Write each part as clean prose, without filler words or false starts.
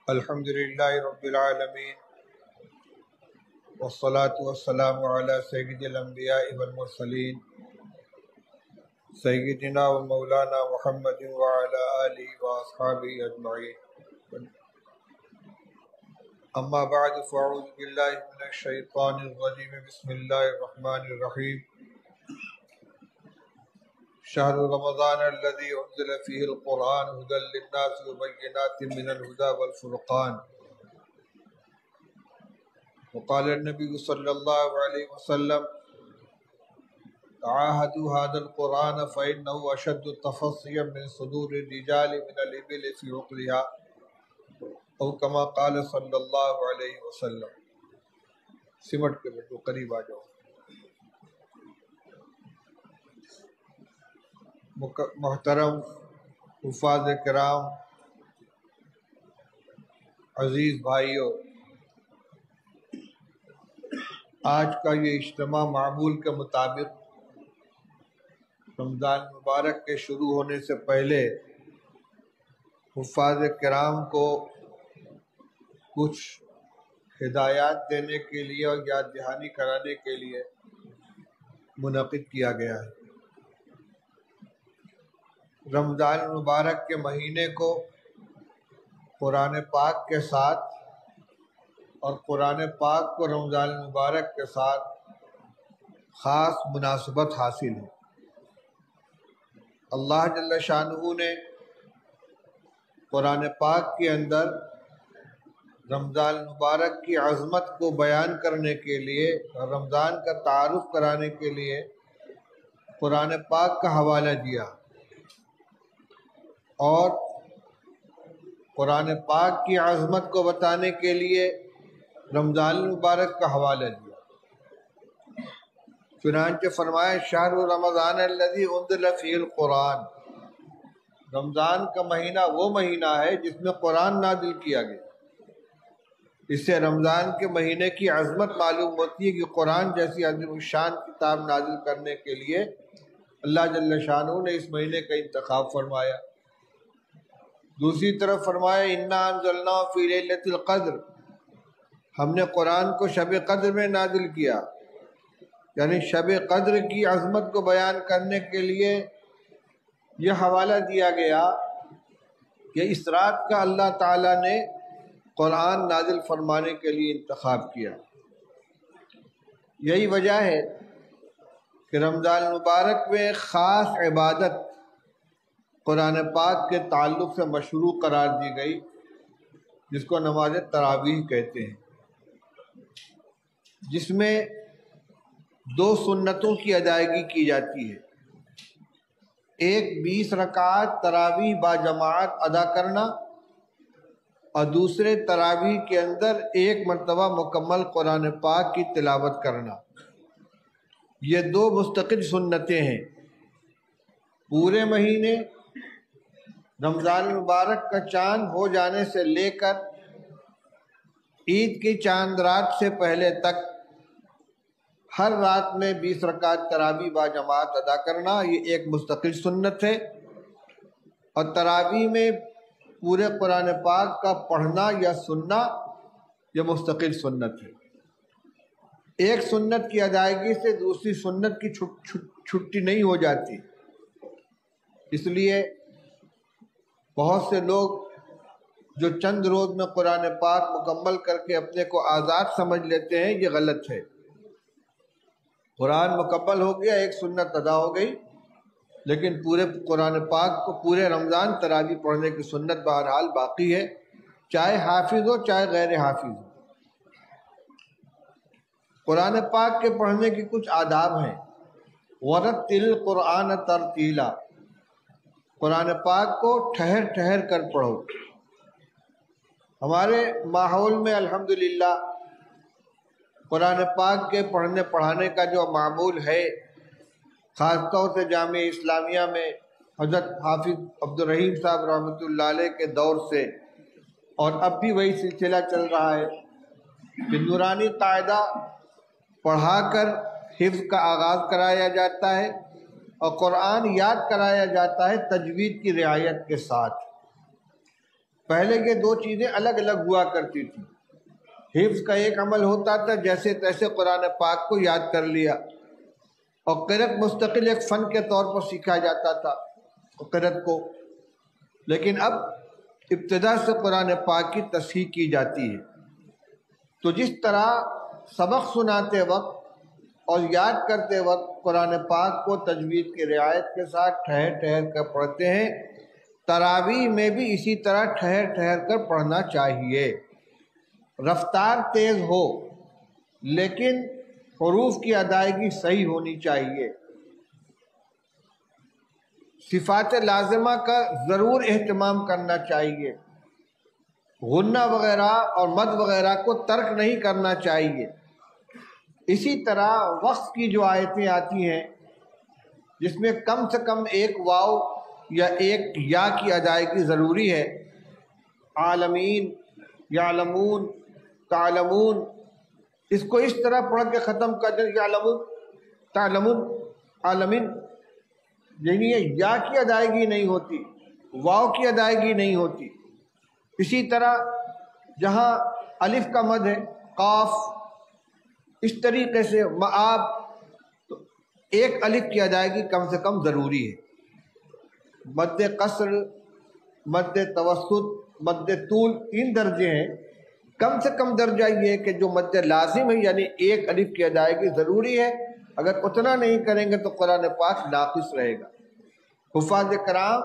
الحمد للہ رب العالمین والصلاة والسلام علی سید الانبیاء والمرسلین سیدنا و مولانا محمد وعلی آلہ واصحابہ اجمعین، اما بعد فاعوذ باللہ من الشیطان الرجیم، بسم اللہ الرحمن الرحیم۔ شہر رمضان الذي انزل فيه القرآن هدى للناس وبينات من الهدى والفرقان، وقال النبي صلى الله عليه وسلم تعاهدوا هذا القرآن فإنه أشد تفصيا من صدور الرجال من الإبل في عقلها، او كما قال صلی اللہ علیہ وسلم۔ سمٹ کے بیٹھو، قریب آ جاؤ۔ محترم حفاظ کرام، عزیز بھائیوں، آج کا یہ اجتماع معمول کے مطابق رمضان مبارک کے شروع ہونے سے پہلے حفاظ کرام کو کچھ ہدایات دینے کے لیے اور یاد دہانی کرانے کے لیے منعقد کیا گیا ہے۔ رمضان مبارک کے مہینے کو قرآن پاک کے ساتھ اور قرآن پاک کو رمضان مبارک کے ساتھ خاص مناسبت حاصل ہے۔ اللہ جل شانہ نے قرآن پاک کے اندر رمضان مبارک کی عظمت کو بیان کرنے کے لیے اور رمضان کا تعارف کرانے کے لیے قرآن پاک کا حوالہ دیا، اور قرآن پاک کی عظمت کو بتانے کے لیے رمضان مبارک کا حوالہ دیا۔ چنانچہ فرمایا شہر رمضان الذی انزل فیہ القرآن، رمضان کا مہینہ وہ مہینہ ہے جس میں قرآن نازل کیا گیا۔ اس سے رمضان کے مہینے کی عظمت معلوم ہوتی ہے کہ قرآن جیسی عظیم الشان کتاب نازل کرنے کے لیے اللہ جل شانہ نے اس مہینے کا انتخاب فرمایا۔ دوسری طرف فرمایا انا انزلناہ فی لیلۃ القدر، ہم نے قرآن کو شب قدر میں نازل کیا، یعنی شب قدر کی عظمت کو بیان کرنے کے لیے یہ حوالہ دیا گیا کہ اس رات کا اللہ تعالیٰ نے قرآن نازل فرمانے کے لیے انتخاب کیا۔ یہی وجہ ہے کہ رمضان مبارک میں خاص عبادت قرآن پاک کے تعلق سے مشروع قرار دی گئی، جس کو نماز تراویح کہتے ہیں، جس میں 2 سنتوں کی ادائیگی کی جاتی ہے۔ ایک 20 رکعات تراویح با جماعت ادا کرنا، اور دوسرے تراویح کے اندر 1 مرتبہ مکمل قرآن پاک کی تلاوت کرنا۔ یہ 2 مستقل سنتیں ہیں۔ پورے مہینے رمضان مبارک کا چاند ہو جانے سے لے کر عید کی چاند رات سے پہلے تک ہر رات میں 20 رکعت تراویح با جماعت ادا کرنا، یہ ایک مستقل سنت ہے۔ اور تراویح میں پورے قرآن پاک کا پڑھنا یا سننا یہ مستقل سنت ہے۔ ایک سنت کی ادائیگی سے دوسری سنت کی چھٹی نہیں ہو جاتی، اس لیے بہت سے لوگ جو چند روز میں قرآن پاک مکمل کر کے اپنے کو آزاد سمجھ لیتے ہیں، یہ غلط ہے۔ قرآن مکمل ہو گیا، ایک سنت ادا ہو گئی، لیکن پورے قرآن پاک کو پورے رمضان تراویح پڑھنے کی سنت بہرحال باقی ہے، چاہے حافظ ہو چاہے غیر حافظ ہو۔ قرآن پاک کے پڑھنے کی کچھ آداب ہیں۔ وَرَتِّلِ الْقُرْآنَ تَرْتِیلًا، قرآن پاک کو ٹھہر ٹھہر کر پڑھو۔ ہمارے ماحول میں الحمدللہ قرآن پاک کے پڑھنے پڑھانے کا جو معمول ہے، خاص طور سے جامعہ اسلامیہ میں حضرت حافظ عبدالرحیم صاحب رحمۃ اللہ علیہ کے دور سے، اور اب بھی وہی سلسلہ چل رہا ہے کہ نورانی قاعدہ پڑھا کر حفظ کا آغاز کرایا جاتا ہے اور قرآن یاد کرایا جاتا ہے تجوید کی رعایت کے ساتھ۔ پہلے یہ دو چیزیں الگ الگ ہوا کرتی تھی. حفظ کا ایک عمل ہوتا تھا، جیسے تیسے قرآن پاک کو یاد کر لیا، اور قرأت مستقل ایک فن کے طور پر سیکھا جاتا تھا قرأت کو. لیکن اب ابتدا سے قرآن پاک کی تصحیح کی جاتی ہے. تو جس طرح سبق سناتے وقت اور یاد کرتے وقت قرآن پاک کو تجوید کی رعایت کے ساتھ ٹھہر ٹھہر کر پڑھتے ہیں، تراویح میں بھی اسی طرح ٹھہر ٹھہر کر پڑھنا چاہیے. رفتار تیز ہو لیکن حروف کی ادائیگی صحیح ہونی چاہیے. صفات لازمہ کا ضرور اہتمام کرنا چاہیے. غنہ وغیرہ اور مد وغیرہ کو ترک نہیں کرنا چاہیے. اسی طرح وقف کی جو آیتیں آتی ہیں جس میں کم سے کم ایک واو یا ایک یا کی ادائیگی ضروری ہے، عالمین، یعلمون، تعلمون، اس کو اس طرح پڑھ کے ختم کر دیں، یعلمون، تعلمون، عالمین، یعنی یا کی ادائیگی نہیں ہوتی، واو کی ادائیگی نہیں ہوتی. اسی طرح جہاں الف کا مد ہے، قاف، اس طریقے سے مآب، تو ایک الف کی ادائیگی کم سے کم ضروری ہے. مد قصر، مد توسط، مد طول، 3 درجے ہیں. کم سے کم درجہ یہ ہے کہ جو مد لازم ہے یعنی ایک الف کی ادائیگی ضروری ہے. اگر اتنا نہیں کریں گے تو قرآن پاک ناقص رہے گا. حفاظ کرام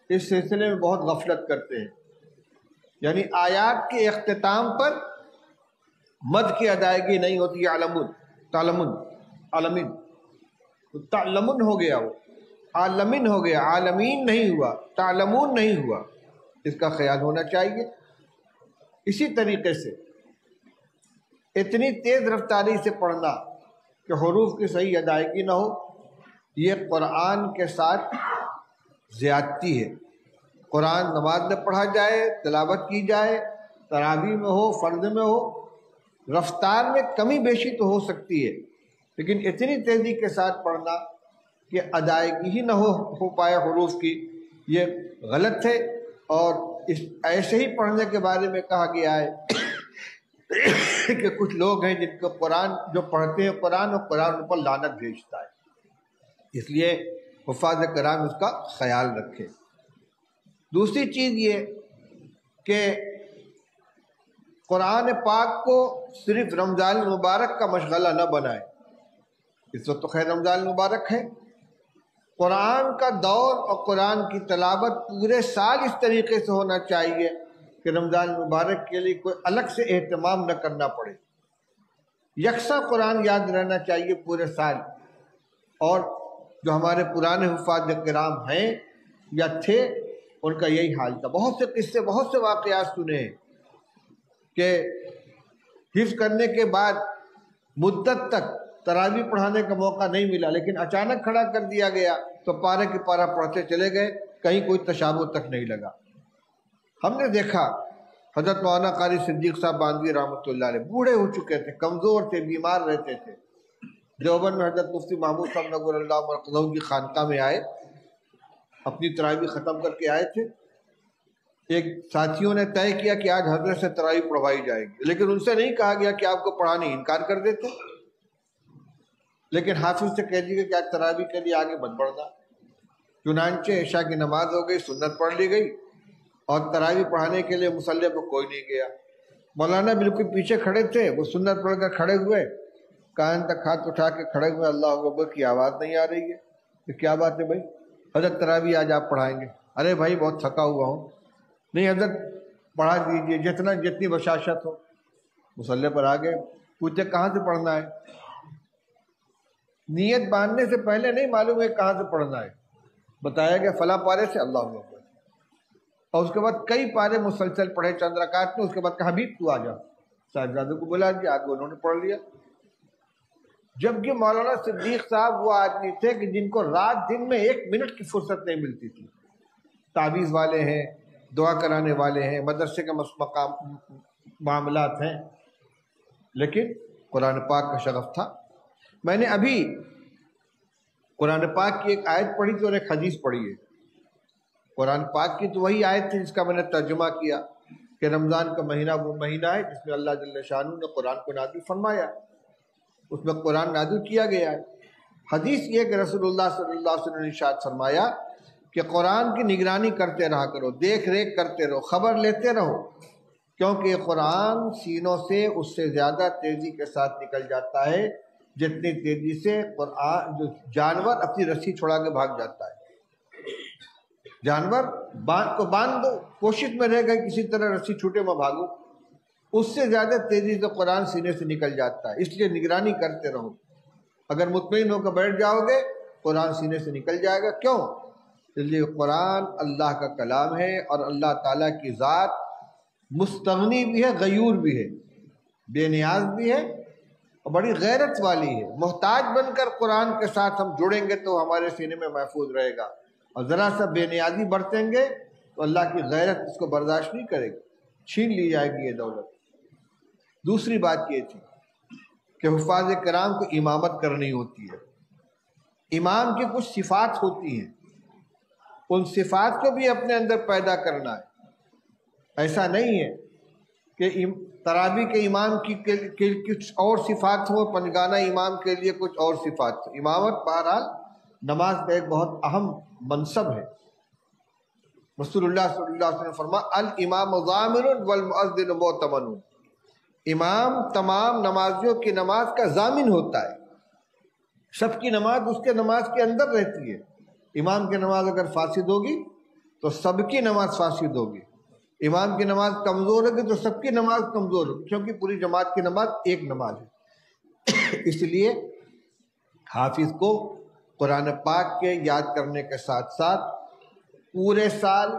اس سلسلے میں بہت غفلت کرتے ہیں، یعنی آیات کے اختتام پر مد کی ادائیگی نہیں ہوتی. عالمون، تعلمون، عالمین، تعلمون ہو گیا، وہ عالمین ہو گیا، عالمین نہیں ہوا، تعلمون نہیں ہوا. اس کا خیال ہونا چاہیے. اسی طریقے سے اتنی تیز رفتاری سے پڑھنا کہ حروف کی صحیح ادائیگی نہ ہو، یہ قرآن کے ساتھ زیادتی ہے. قرآن نماز میں پڑھا جائے، تلاوت کی جائے، تراویح میں ہو، فرض میں ہو، رفتار میں کمی بیشی تو ہو سکتی ہے، لیکن اتنی تیزی کے ساتھ پڑھنا کہ ادائیگی ہی نہ ہو پائے حروف کی، یہ غلط ہے. اور ایسے ہی پڑھنے کے بارے میں کہا گیا ہے کہ کچھ لوگ ہیں جن کو قرآن جو پڑھتے ہیں قرآن، اور قرآن ان پر لعنت بھیجتا ہے. اس لیے حفاظ کرام اس کا خیال رکھے. دوسری چیز یہ کہ قرآن پاک کو صرف رمضان المبارک کا مشغلہ نہ بنائے. اس وقت تو خیر رمضان المبارک ہے، قرآن کا دور اور قرآن کی تلاوت پورے سال اس طریقے سے ہونا چاہیے کہ رمضان المبارک کے لیے کوئی الگ سے اہتمام نہ کرنا پڑے. یکساں قرآن یاد رہنا چاہیے پورے سال. اور جو ہمارے پرانے حفاظ کرام ہیں یا تھے ان کا یہی حال تھا. بہت سے قصے، بہت سے واقعات سنے ہیں کہ حفظ کرنے کے بعد مدت تک تراویح پڑھانے کا موقع نہیں ملا، لیکن اچانک کھڑا کر دیا گیا تو پارے کی پارہ پڑھتے چلے گئے، کہیں کوئی تشابہ تک نہیں لگا. ہم نے دیکھا حضرت مولانا قاری صدیق صاحب باندھوی رحمۃ اللہ علیہ بوڑھے ہو چکے تھے، کمزور تھے، بیمار رہتے تھے. دیوبند میں حضرت مفتی محمود صاحب نور اللہ مرقدہ کی خانقاہ میں آئے، اپنی تراویح ختم کر کے آئے تھے. ایک ساتھیوں نے طے کیا کہ آج حضرت سے تراویح پڑھوائی جائے گی، لیکن ان سے نہیں کہا گیا کہ آپ کو پڑھانے، انکار کر دیتے. لیکن حافظ سے کہہ دیے کہ آج تراویح کے لیے آگے مت بڑھنا. چنانچہ عشاء کی نماز ہو گئی، سنت پڑھ لی گئی، اور تراویح پڑھانے کے لیے مصلی پر کوئی نہیں گیا. مولانا بالکل پیچھے کھڑے تھے، وہ سنت پڑھ کر کھڑے ہوئے، کان تک ہاتھ اٹھا کے کھڑے ہوئے، اللہ اکبر کی آواز نہیں آ رہی ہے. کہ کیا بات ہے بھائی؟ حضرت تراویح آج آپ پڑھائیں گے. ارے بھائی بہت تھکا ہوا ہوں. نہیں حضرت پڑھا دیجیے، جتنی بشاشت ہو. مصلی پر آ گئے، پوچھے کہاں سے پڑھنا ہے؟ نیت باندھنے سے پہلے نہیں معلوم ہے کہاں سے پڑھنا ہے، بتایا گیا فلاں پارے سے، اللہ اکبر. اور اس کے بعد کئی پارے مسلسل پڑھے چند رکعت میں. اس کے بعد کہا بھی تو آ جا، صاحبزادوں کو بلا دیا، آگے انہوں نے پڑھ لیا. جبکہ مولانا صدیق صاحب وہ آدمی تھے کہ جن کو رات دن میں 1 منٹ کی فرصت نہیں ملتی تھی. تعویذ والے ہیں، دعا کرانے والے ہیں، مدرسے کے مقام معاملات ہیں، لیکن قرآن پاک کا شغف تھا. میں نے ابھی قرآن پاک کی ایک آیت پڑھی تھی اور ایک حدیث پڑھی ہے. قرآن پاک کی تو وہی آیت تھی جس کا میں نے ترجمہ کیا کہ رمضان کا مہینہ وہ مہینہ ہے جس میں اللہ جل شانہ نے قرآن کو نازل فرمایا، اس میں قرآن نازل کیا گیا ہے۔ حدیث یہ کہ رسول اللہ صلی اللہ علیہ وسلم نے ارشاد فرمایا کہ قرآن کی نگرانی کرتے رہا کرو، دیکھ ریکھ کرتے رہو، خبر لیتے رہو، کیونکہ یہ قرآن سینوں سے اس سے زیادہ تیزی کے ساتھ نکل جاتا ہے جتنی تیزی سے قرآن جو جانور اپنی رسی چھڑا کے بھاگ جاتا ہے۔ جانور کو باندھ دو، کوشش میں رہ گئے کسی طرح رسی چھوٹے میں بھاگو، اس سے زیادہ تیزی سے قرآن سینے سے نکل جاتا ہے۔ اس لیے نگرانی کرتے رہو، اگر مطمئن ہو کر بیٹھ جاؤ گے قرآن سینے سے نکل جائے گا۔ کیوں؟ اس لیے قرآن اللہ کا کلام ہے اور اللہ تعالیٰ کی ذات مستغنی بھی ہے، غیور بھی ہے، بے نیاز بھی ہے اور بڑی غیرت والی ہے۔ محتاج بن کر قرآن کے ساتھ ہم جڑیں گے تو ہمارے سینے میں محفوظ رہے گا، اور ذرا سا بے نیازی برتیں گے تو اللہ کی غیرت اس کو برداشت نہیں کرے گی، چھین لی جائے گی یہ دولت۔ دوسری بات یہ تھی کہ حفاظ کرام کو امامت کرنی ہوتی ہے۔ امام کی کچھ صفات ہوتی ہیں، ان صفات کو بھی اپنے اندر پیدا کرنا ہے۔ ایسا نہیں ہے کہ تراویح کے امام کی کچھ اور صفات ہوں، پنجگانہ امام کے لیے کچھ اور صفات ہوں۔ امامت بہرحال نماز کا ایک بہت اہم منصب ہے۔ رسول اللہ صلی اللہ علیہ وسلم فرمایا الامام ضامن والمؤذن مؤتمن، امام تمام نمازیوں کی نماز کا ضامن ہوتا ہے، سب کی نماز اس کے نماز کے اندر رہتی ہے۔ امام کی نماز اگر فاسد ہوگی تو سب کی نماز فاسد ہوگی، امام کی نماز کمزور ہوگی تو سب کی نماز کمزور ہوگی، کیونکہ پوری جماعت کی نماز ایک نماز ہے۔ اس لیے حافظ کو قرآن پاک کے یاد کرنے کے ساتھ ساتھ پورے سال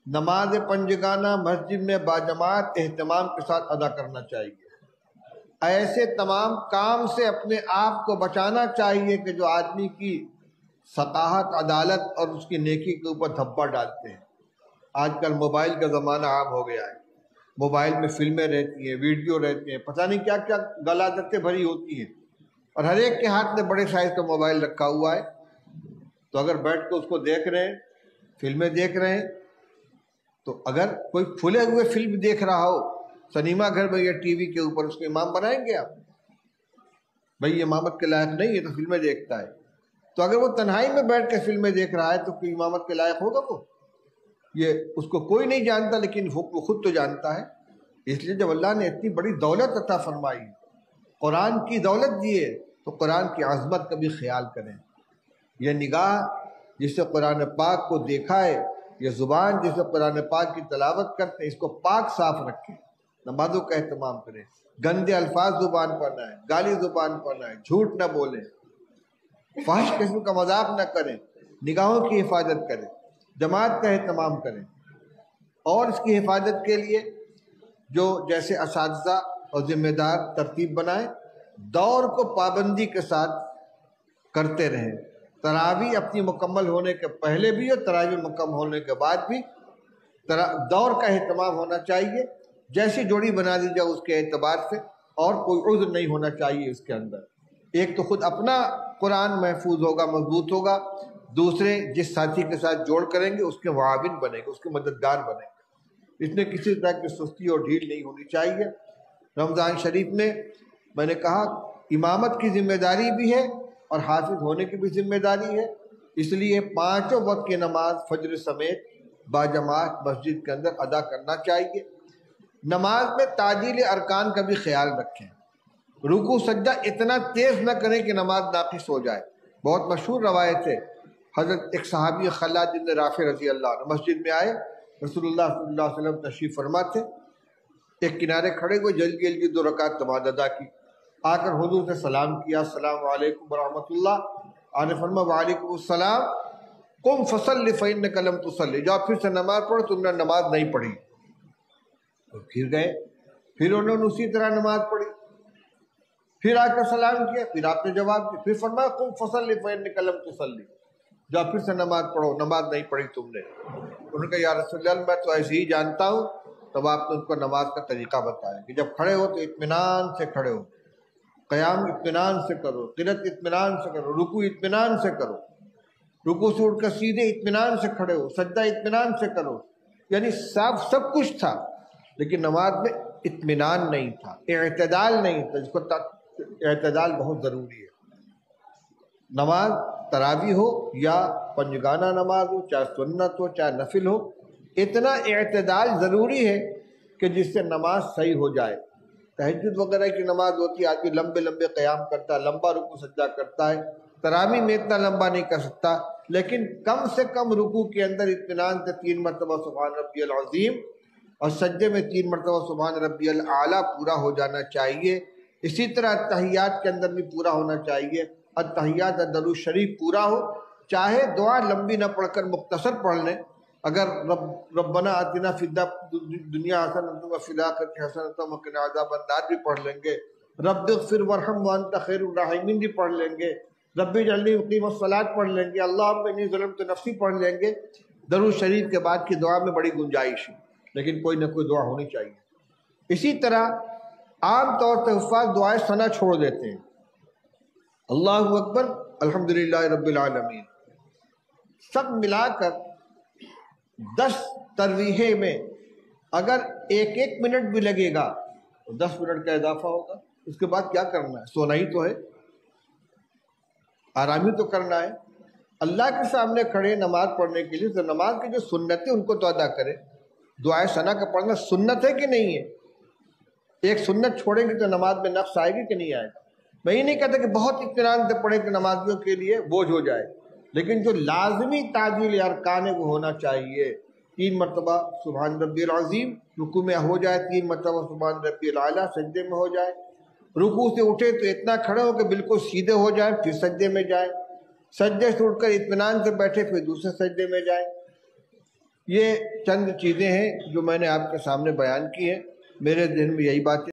نماز پنجگانہ مسجد میں باجماعت اہتمام کے ساتھ ادا کرنا چاہیے۔ ایسے تمام کام سے اپنے آپ کو بچانا چاہیے کہ جو آدمی کی ثقافت، عدالت اور اس کی نیکی کے اوپر دھبا ڈالتے ہیں۔ آج کل موبائل کا زمانہ عام ہو گیا ہے، موبائل میں فلمیں رہتی ہیں، ویڈیو رہتے ہیں، پتہ نہیں کیا کیا غلاظتیں بھری ہوتی ہیں، اور ہر ایک کے ہاتھ میں بڑے سائز کا موبائل رکھا ہوا ہے۔ تو اگر بیٹھ کے اس کو دیکھ رہے ہیں، فلمیں دیکھ رہے ہیں، تو اگر کوئی کھلے ہوئے فلم دیکھ رہا ہو سنیما گھر میں یا ٹی وی کے اوپر، اس کو امام بنائیں گے آپ؟ بھائی یہ امامت کے لائق نہیں ہے، تو فلمیں دیکھتا ہے۔ تو اگر وہ تنہائی میں بیٹھ کے فلمیں دیکھ رہا ہے تو کوئی امامت کے لائق ہوگا وہ؟ یہ اس کو کوئی نہیں جانتا، لیکن وہ خود تو جانتا ہے۔ اس لیے جب اللہ نے اتنی بڑی دولت عطا فرمائی، قرآن کی دولت دیے، تو قرآن کی عظمت کا بھی خیال کریں۔ یہ نگاہ جس سے قرآن پاک کو دیکھا ہے، یہ زبان جس سے قرآن پاک کی تلاوت کرتے ہیں، اس کو پاک صاف رکھیں، نمازوں کا اہتمام کریں، گندے الفاظ زبان پر نہ آئیں، گالی زبان پر نہ آئیں، جھوٹ نہ بولیں، فحش قسم کا مذاق نہ کریں، نگاہوں کی حفاظت کریں، جماعت کا اہتمام کریں۔ اور اس کی حفاظت کے لیے جو جیسے اساتذہ اور ذمہ دار ترتیب بنائیں، دور کو پابندی کے ساتھ کرتے رہیں۔ تراویح اپنی مکمل ہونے کے پہلے بھی اور تراویح مکمل ہونے کے بعد بھی دور کا اہتمام ہونا چاہیے۔ جیسی جوڑی بنا دی جائے اس کے اعتبار سے، اور کوئی عذر نہیں ہونا چاہیے اس کے اندر۔ ایک تو خود اپنا قرآن محفوظ ہوگا، مضبوط ہوگا، دوسرے جس ساتھی کے ساتھ جوڑ کریں گے اس کے معاون بنے گے، اس کے مددگار بنے گے۔ اس میں کسی طرح کی سستی اور ڈھیل نہیں ہونی چاہیے۔ رمضان شریف میں نے کہا امامت کی ذمہ داری بھی ہے اور حافظ ہونے کی بھی ذمہ داری ہے، اس لیے پانچوں وقت کی نماز فجر سمیت باجماعت مسجد کے اندر ادا کرنا چاہیے۔ نماز میں تعدیل ارکان کا بھی خیال رکھیں، رکوع سجدہ اتنا تیز نہ کریں کہ نماز ناقص ہو جائے۔ بہت مشہور روایت ہے، حضرت ایک صحابی خلاد بن رافع رضی اللہ عنہ مسجد میں آئے، رسول اللہ صلی اللہ علیہ وسلم تشریف فرما تھے، ایک کنارے کھڑے ہوئے، جلدی جلدی 2 رکعت نماز ادا کی، آ کر حضور سے سلام کیا، السلام علیکم ورحمۃ اللہ۔ آپ نے فرمایا وعلیکم السلام، قم فصلی فإنک لم تصلی، جاؤ پھر سے نماز پڑھو، تم نے نماز نہیں پڑھی۔ تو پھر گئے، پھر انہوں نے اسی طرح نماز پڑھی، پھر آ کر سلام کیا، پھر آپ نے جواب دیا، پھر فرمایا قم فصلی فإنک لم تصلی، جاؤ پھر سے نماز پڑھو، نماز نہیں پڑھی تم نے۔ انہوں نے کہا یا رسول اللہ میں تو ایسے ہی جانتا ہوں۔ تب آپ نے ان کو نماز کا طریقہ بتایا کہ جب کھڑے ہو تو اطمینان سے کھڑے ہو، قیام اطمینان سے کرو، قرات اطمینان سے کرو، رکوع اطمینان سے کرو، رکوع سے اٹھ کر سیدھے اطمینان سے کھڑے ہو، سجدہ اطمینان سے کرو، یعنی سب کچھ تھا، لیکن نماز میں اطمینان نہیں تھا، اعتدال نہیں تھا، جس کو اعتدال بہت ضروری ہے۔ نماز تراویح ہو یا پنجگانہ نماز ہو، چاہے سنت ہو چاہے نفل ہو، اتنا اعتدال ضروری ہے کہ جس سے نماز صحیح ہو جائے۔ تہجد وغیرہ کی نماز ہوتی ہے، آدمی لمبے لمبے قیام کرتا ہے، لمبا رکوع سجدہ کرتا ہے، تراویح میں اتنا لمبا نہیں کر سکتا، لیکن کم سے کم رکوع کے اندر اطمینان سے 3 مرتبہ سبحان ربی العظیم اور سجدے میں 3 مرتبہ سبحان ربی الاعلیٰ پورا ہو جانا چاہیے۔ اسی طرح تحیات کے اندر بھی پورا ہونا چاہیے، التحیات درود شریف پورا ہو، چاہے دعا لمبی نہ پڑھ کر مختصر پڑھ لیں۔ اگر ربنا آتنا فی الدنیا حسنۃ وفی الآخرۃ حسنۃ وقنا عذاب النار بھی پڑھ لیں گے، رب اغفر وارحم وانت خیر الراحمین بھی پڑھ لیں گے، رب اجعلنی مقیم الصلاۃ پڑھ لیں گے، اللہم انی ظلمت نفسی پڑھ لیں گے۔ درود شریف کے بعد کی دعا میں بڑی گنجائش ہے، لیکن کوئی نہ کوئی دعا ہونی چاہیے۔ اسی طرح عام طور سے حفاظ دعائے ثنا چھوڑ دیتے ہیں، اللہ اکبر الحمدللہ رب العالمین، سب ملا کر 10 ترویحیں میں اگر ایک منٹ بھی لگے گا تو 10 منٹ کا اضافہ ہوگا۔ اس کے بعد کیا کرنا ہے؟ سونا ہی تو ہے، آرامی تو کرنا ہے۔ اللہ کے سامنے کھڑے نماز پڑھنے کے لیے تو نماز کی جو سنت ہے ان کو تو ادا کرے۔ دعائے ثنا کا پڑھنا سنت ہے کہ نہیں ہے؟ ایک سنت چھوڑیں گے تو نماز میں نقص آئے گی کہ نہیں آئے گا؟ میں یہ نہیں کہتا کہ بہت اطمینان سے پڑھیں کہ نمازیوں کے لیے بوجھ ہو جائے، لیکن جو لازمی تعدیل ارکان ہے وہ ہونا چاہیے۔ 3 مرتبہ سبحان ربی العظیم رکوع میں ہو جائے، 3 مرتبہ سبحان ربی الاعلیٰ سجدے میں ہو جائے، رکوع سے اٹھے تو اتنا کھڑے ہو کہ بالکل سیدھے ہو جائے، پھر سجدے میں جائے، سجدے سے اٹھ کر اطمینان سے بیٹھے پھر دوسرے سجدے میں جائے۔ یہ چند چیزیں ہیں جو میں نے آپ کے سامنے بیان کی ہیں، میرے ذہن میں یہی باتیں